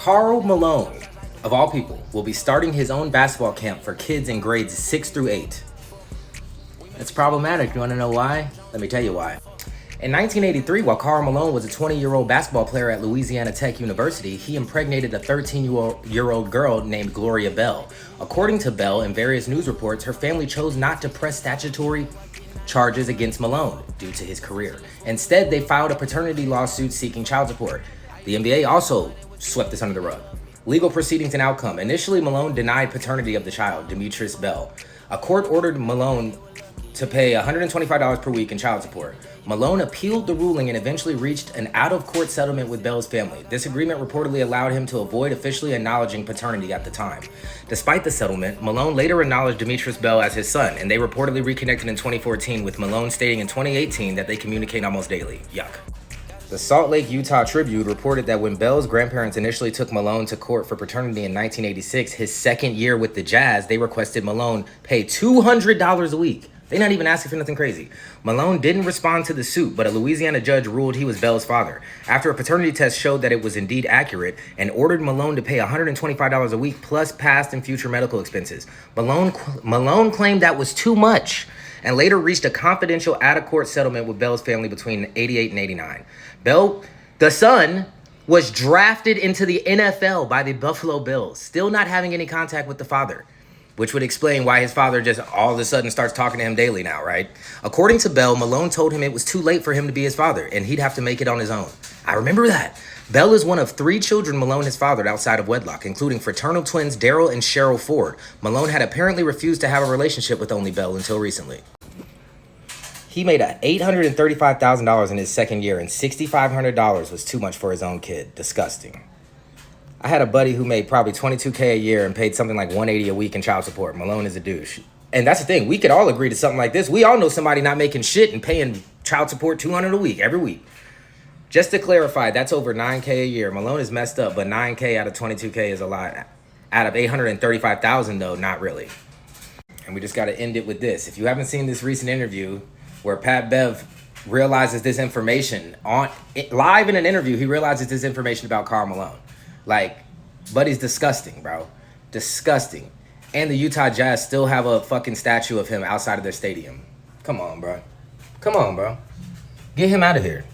Karl Malone, of all people, will be starting his own basketball camp for kids in grades 6 through 8. It's problematic. You want to know why? Let me tell you why. In 1983, while Karl Malone was a 20-year-old basketball player at Louisiana Tech University, he impregnated a 13-year-old girl named Gloria Bell. According to Bell and various news reports, her family chose not to press statutory charges against Malone due to his career. Instead, they filed a paternity lawsuit seeking child support. The NBA also swept this under the rug. Legal proceedings and outcome. Initially, Malone denied paternity of the child, Demetrius Bell. A court ordered Malone to pay $125 per week in child support. Malone appealed the ruling and eventually reached an out-of-court settlement with Bell's family. This agreement reportedly allowed him to avoid officially acknowledging paternity at the time. Despite the settlement, Malone later acknowledged Demetrius Bell as his son, and they reportedly reconnected in 2014, with Malone stating in 2018 that they communicate almost daily. Yuck. The Salt Lake, Utah Tribune reported that when Bell's grandparents initially took Malone to court for paternity in 1986, his second year with the Jazz, they requested Malone pay $200 a week. They're not even asking for nothing crazy. Malone didn't respond to the suit, but a Louisiana judge ruled he was Bell's father. After a paternity test showed that it was indeed accurate and ordered Malone to pay $125 a week plus past and future medical expenses. Malone claimed that was too much and later reached a confidential out-of-court settlement with Bell's family between 88 and 89. Bell, the son, was drafted into the NFL by the Buffalo Bills, still not having any contact with the father, which would explain why his father just all of a sudden starts talking to him daily now, right? According to Bell, Malone told him it was too late for him to be his father, and he'd have to make it on his own. I remember that. Bell is one of 3 children Malone has fathered outside of wedlock, including fraternal twins Daryl and Cheryl Ford. Malone had apparently refused to have a relationship with only Bell until recently. He made $835,000 in his second year, and $6,500 was too much for his own kid. Disgusting. I had a buddy who made probably $22K a year and paid something like $180 a week in child support. Malone is a douche. And that's the thing. We could all agree to something like this. We all know somebody not making shit and paying child support $200 a week every week. Just to clarify, that's over $9K a year. Malone is messed up, but $9K out of $22K is a lot. Out of $835,000, though, not really. And we just got to end it with this. If you haven't seen this recent interview where Pat Bev realizes this information live in an interview, he realizes this information about Karl Malone. Like, buddy's disgusting, bro. Disgusting. And the Utah Jazz still have a fucking statue of him outside of their stadium. Come on, bro. Come on, bro. Get him out of here.